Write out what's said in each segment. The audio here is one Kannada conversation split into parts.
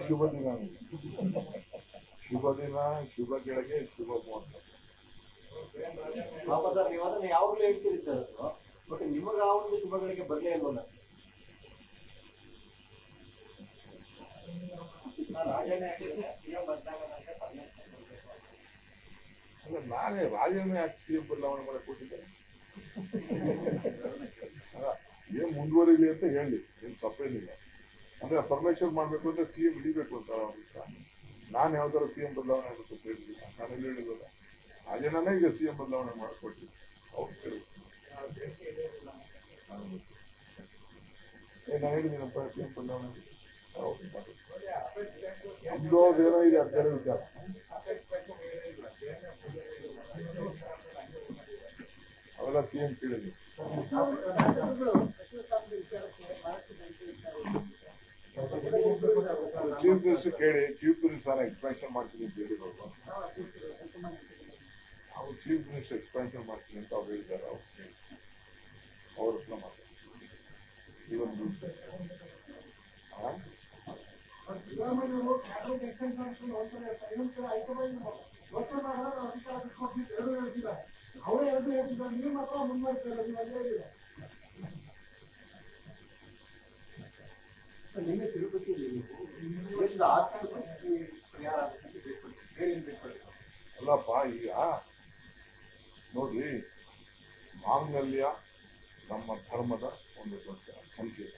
ಶುಭ ದಿನ, ಶುಭ ದಿನ, ಶುಭ ಗಳಿಗೆ, ಶುಭ ಮುಹೂರ್ತ. ಪಾಪ ಸರ್, ನೀವು ಅದನ್ನ ಯಾವಾಗಲೂ ಹೇಳ್ತೀರಿ ಸರ್, ಬಟ್ ನಿಮಗ ಆ ಒಂದು ಶುಭಗಳಿಗೆ ಬರಲೇ ಇಲ್ವಲ್ಲ. ನಾನೇ ರಾಜನೇ ಯಾಕೆ ಸಿಎಂ ಬದಲಾವಣೆ ಮಾಡಕ್ ಕೊಟ್ಟಿದ್ದೆ? ಏನ್ ಮುಂದುವರಿಲಿ ಅಂತ ಹೇಳಿ, ಏನ್ ತಪ್ಪೇನಿಲ್ಲ. ಅಂದ್ರೆ ಪರ್ಮಿಷನ್ ಮಾಡ್ಬೇಕು ಅಂದ್ರೆ ಸಿಎಂ ಹಿಡಿಬೇಕು ಅಂತ ನಾನು ಯಾವ್ದಾರ ಸಿಎಂ ಬದಲಾವಣೆ ಆಗಬೇಕು ಅಂತ ಹೇಳಿಲ್ಲ. ನಾನೆಲ್ಲ ಹೇಳಿಲ್ಲ. ರಾಜನೇ ಈಗ ಸಿಎಂ ಬದಲಾವಣೆ ಮಾಡ್ಕೊಟ್ಟಿದ್ದೆ. ಅವ್ರು ಕೇಳಿ ನಾನು ಹೇಳಿದ್ದೀನಪ್ಪ ಸಿಎಂ ಬದಲಾವಣೆ ನಮ್ದೋದೇನೋ ಇದೆ ಅಂತ ಹೇಳಿ ವಿಚಾರ. ಅವೆಲ್ಲ ಸಿಎಂ ಕೇಳಿದ್ವಿ. ಚೀಫ್ ಮಿನಿಸ್ಟರ್ ಕೇಳಿ, ಚೀಫ್ ಮಿನಿಸ್ಟರ್ ಎಕ್ಸ್ಪ್ಯಾನ್ಷನ್ ಮಾಡ್ತೀನಿ ಅಂತ ಹೇಳಿರೋದು. ಅವ್ರು ಚೀಫ್ ಮಿನಿಸ್ಟರ್ ಎಕ್ಸ್ಪ್ಯಾನ್ಷನ್ ಮಾಡ್ತೀನಿ ಅಂತ ಅವ್ರು ಹೇಳಿದ್ದಾರೆ. ಅವ್ರು ಕೇಳಿ ಅವ್ರ ಹತ್ರ ಮಾತಾಡ್ತಾರೆ. ಇವೊಂದು ಅಲ್ಲಪ್ಪ, ಈಗ ನೋಡ್ರಿ, ಮಾಂಗಲ್ಯ ನಮ್ಮ ಧರ್ಮದ ಒಂದು ದೊಡ್ಡ ಸಂಕೇತ,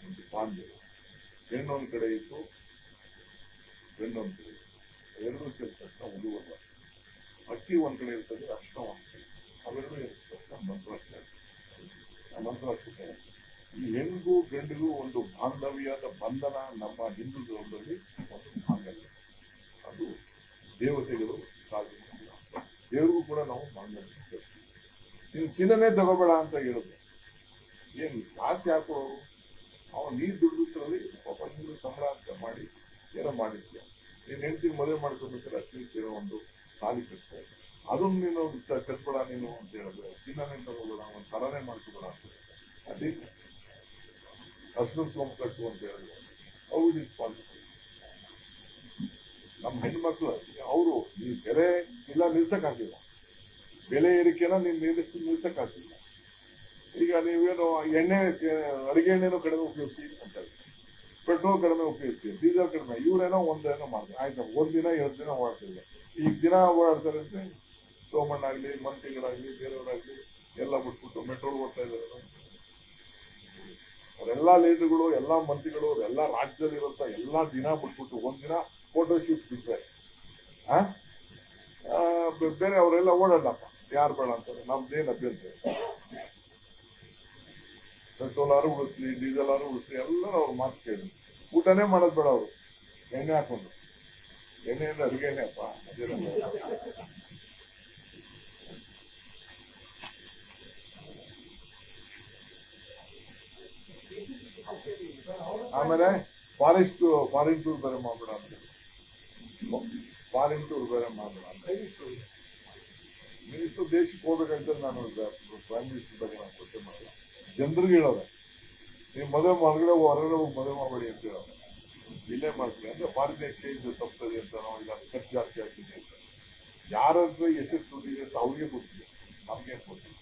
ಒಂದು ಬಾಂಧವ್ಯ. ಹೆಣ್ಣೊಂದು ಕಡೆ ಇತ್ತು, ಗಂಡೊಂದು ಕಡೆ ಇತ್ತು, ಎರಡೂ ಸೇರಿದ ತಕ್ಷಣ ಉಡುವಲ್ಲ. ಅಕ್ಕಿ ಒಂದ್ ಕಡೆ ಇರ್ತದೆ, ಅರ್ಶನ ಒಂದ್ ಕಡೆ, ಅವೆರಡೂ ಇರ್ತದೆ ಮಂತ್ರಾಕ್ಷತೆ. ಈ ಹೆಣ್ಣಿಗೂ ಗಂಡಿಗೂ ಒಂದು ಬಾಂಧವ್ಯದ ಬಂಧನ ನಮ್ಮ ಹಿಂದೂ ಧರ್ಮದಲ್ಲಿ ಒಂದು ಮಾಂಗಲ್ಯ. ಅದು ದೇವತೆಗಳು ದೇವರಿಗೂ ಕೂಡ ನಾವು ಮಾಂಗಲ್ಯ. ನೀನು ಚಿನ್ನನೇ ತಗೋಬೇಡ ಅಂತ ಹೇಳಿದ್ರು. ಏನ್ ಕಾಸು ಯಾಕೊಡೋರು? ಅವನು ನೀರು ದುಡ್ಡುತ್ತಲ್ಲಿ ಪಾಪ ನೀನು ಸಂಬಳ ಅಂತ ಮಾಡಿ ಏನೋ ಮಾಡಿದ್ಯ. ನೀನ್ ಹೆಂಡತಿಗೆ ಮದುವೆ ಮಾಡ್ಕೊಬೇಕಾದ್ರೆ ಅಟ್ಲೀಸ್ಟ್ ಏನೋ ಒಂದು ತಾಲಿ ಕಟ್ತಾರೆ. ಅದನ್ನು ನೀನು ಕಟ್ಬೇಡ ನೀನು ಅಂತ ಹೇಳಿದ್ರೆ, ಚಿನ್ನನೇ ತಗೋಬೇಡ, ಒಂದು ತರನೇ ಮಾಡ್ಕೋಬೇಡ ಅಂತ ಅದೇ ಹಸ್ಬೆಂಡ್ ಕಟ್ಟು ಅಂತ ಹೇಳಿದ್ರೆ ಅವ್ರು ರೆಸ್ಪಾನ್ಸಿಬಲ್. ನಮ್ಮ ಹೆಣ್ಮಕ್ಳು ಅವರು ಈ ಬೆಲೆ ಇಲ್ಲ ನಿಲ್ಸಕ್ಕಾಗಿಲ್ಲ, ಬೆಲೆ ಏರಿಕೆನ ನೀನ್ ನಿಲ್ಸಕ್ಕಾಗಿಲ್ಲ. ಈಗ ನೀವೇನು ಎಣ್ಣೆ, ಅಡಿಗೆ ಎಣ್ಣೆನೂ ಕಡಿಮೆ ಉಪಯೋಗಿಸಿ ಅಂತ ಹೇಳಿ, ಪೆಟ್ರೋಲ್ ಕಡಿಮೆ ಉಪಯೋಗಿಸಿ, ಡೀಸೆಲ್ ಕಡಿಮೆ, ಇವ್ರೇನೋ ಒಂದೇನೋ ಮಾಡ್ತಾರೆ. ಆಯ್ತಾ, ಒಂದಿನ 2 ದಿನ ಓಡಾಡ್ತಿಲ್ಲ. ಈಗ ದಿನ ಓಡಾಡ್ತಾರೆ ಅಂದ್ರೆ ಸೋಮಣ್ಣಾಗ್ಲಿ, ಮಂತ್ರಿಗಳಾಗ್ಲಿ, ಬೇರೆಯವರಾಗ್ಲಿ ಎಲ್ಲ ಬಿಟ್ಬಿಟ್ಟು ಮೆಟ್ರೋಲ್ ಓಡ್ತಾ ಇದ್ದಾರೆ. ಅವರೆಲ್ಲಾ ಲೀಡರ್ಗಳು, ಎಲ್ಲಾ ಮಂತ್ರಿಗಳು, ಎಲ್ಲ ರಾಜ್ಯದಲ್ಲಿ ಇರುವಂತ ಎಲ್ಲಾ ದಿನ ಬಿಟ್ಬಿಟ್ಟು ಒಂದಿನ ಫೋಟೋ ಶೂಟ್ ಬಿಟ್ರೆ ಬೇರೆ ಅವರೆಲ್ಲ ಓಡಾಡಪ್ಪ, ಯಾರು ಬೇಡ ಅಂತಾರೆ. ನಮ್ದೇನ್ ಅಭ್ಯಂತರ? ಪೆಟ್ರೋಲ್ ಆರು ಉಳಿಸ್ಲಿ, ಡೀಸೆಲ್ ಆರು ಉಳಿಸ್ಲಿ, ಎಲ್ಲರೂ ಅವ್ರ ಮಾತು ಕೇಳಿ. ಊಟನೇ ಮಾಡೋದು ಬೇಡ ಅವರು, ಎಣ್ಣೆ ಹಾಕೊಂಡು. ಎಣ್ಣೆಯಿಂದ ಅಡುಗೆನೆ ಅಪ್ಪ. ಆಮೇಲೆ ಫಾರಿನ್ ಟೂರ್ ಬೇರೆ ಮಾಡ್ಬೇಡ ಅಂತ, ಫಾರಿನ್ ಟೂರ್ ಬೇರೆ ಮಾಡ್ಬೇಡ ಅಂತ. ಮಿನಿಸ್ಟರ್ ದೇಶಕ್ಕೆ ಹೋಗ್ಬೇಕಂತ ನಾನು ಪ್ರೈಮ್ ಮಿನಿಸ್ಟರ್ ಬಗ್ಗೆ ನಾನು ಕ್ವಶನ್ ಮಾಡಲ್ಲ. ಜನರಿಗೆ ಹೇಳೋದೆ, ನೀವು ಮದುವೆ ಹೊರಗಡೆ ಹೋಗಿ ಮದುವೆ ಮಾಡಬೇಡಿ ಅಂತ ಹೇಳೋದು. ಇಲ್ಲೇ ಮಾಡ್ತೀವಿ ಅಂದ್ರೆ ಫಾರಿನ್ ಎಕ್ಸ್ಚೇಂಜ್ ತಪ್ಪಿದೆ ಅಂತ, ನಾವು ಇಲ್ಲ ಖರ್ಚು ಜಾಸ್ತಿ ಆಗ್ತಿದೆ ಅಂತ. ಯಾರಾದ್ರೂ ಎಷ್ಟು ದುಡ್ಡಿದೆ ಅಂತ ಅವ್ರಿಗೆ ಗೊತ್ತಿದೆ, ನಮ್ಗೇನು ಗೊತ್ತಿಲ್ಲ.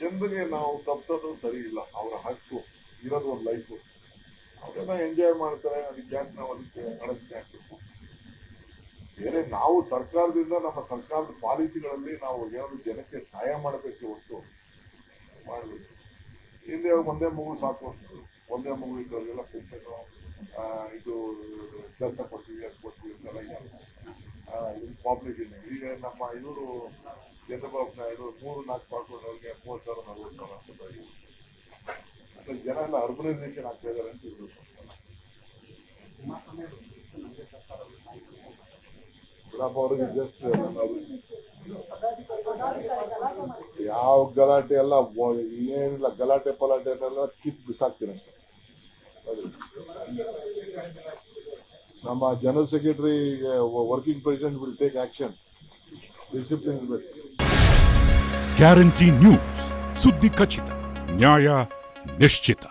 ಜನರಿಗೆ ನಾವು ತಪ್ಪಿಸೋದು ಸರಿ ಇಲ್ಲ. ಅವರ ಹಕ್ಕು ಇರೋದು ಒಂದು ಲೈಫು, ಅವರೆಲ್ಲ ಎಂಜಾಯ್ ಮಾಡ್ತಾರೆ. ಅದಕ್ಕೆ ಯಾಕೆ ನಾವು ಅದಕ್ಕೆ ಅಡಚಣೆ ಹಾಕಬೇಕು? ಬೇರೆ ನಾವು ಸರ್ಕಾರದಿಂದ, ನಮ್ಮ ಸರ್ಕಾರದ ಪಾಲಿಸಿಗಳಲ್ಲಿ ನಾವು ಏನಾದ್ರು ಜನಕ್ಕೆ ಸಹಾಯ ಮಾಡಬೇಕು ಹೊರತು ಮಾಡಬೇಕು. ಹಿಂದೆ ಒಂದೇ ಮಗು ಸಾಕು ಅಂತಾರೆ, ಒಂದೇ ಮಗು ಇದ್ದವರಿಗೆಲ್ಲ ಪೆನ್ಷನ್, ಇದು ಕೆಲಸ ಕೊಡ್ತೀವಿ, ಅದು ಕೊಡ್ತೀವಿ ಅಂತೆಲ್ಲ ಇದು ಪಾಪ್ಯುಲೇಷನ್. ಈಗ ನಮ್ಮ ಇವರು ಚಂದ್ರಬಾಬು ನಾಯ್ಡು 3-4 ಮಾಡ್ಕೊಂಡವ್ರಿಗೆ 30,000-40,000 ಅಂತ ಬರೀ. ಅಂದ್ರೆ ಜನ ಎಲ್ಲ ಅರ್ಬನೈಸೇಷನ್ ಆಗ್ತಾ ಇದಾರೆ ಅಂತ ಇರ್ಬೇಕು. ಅವ್ರಿಗೆ ಜಸ್ಟ್ ಯಾವ ಗಲಾಟೆ ಎಲ್ಲ ಏನಿಲ್ಲ, ಗಲಾಟೆ ಪಲಾಟೆ ಎಲ್ಲ ಕಿತ್ ಬಿಸಾಕ್ತೀನಿ ಅಷ್ಟೇ. ನಮ್ಮ general secretary, working president will take action. Discipline ಇರಬೇಕು. ಗ್ಯಾರಂಟಿ ನ್ಯೂಸ್, ಸುದ್ದಿ ಖಚಿತ, ನ್ಯಾಯ ನಿಶ್ಚಿತ.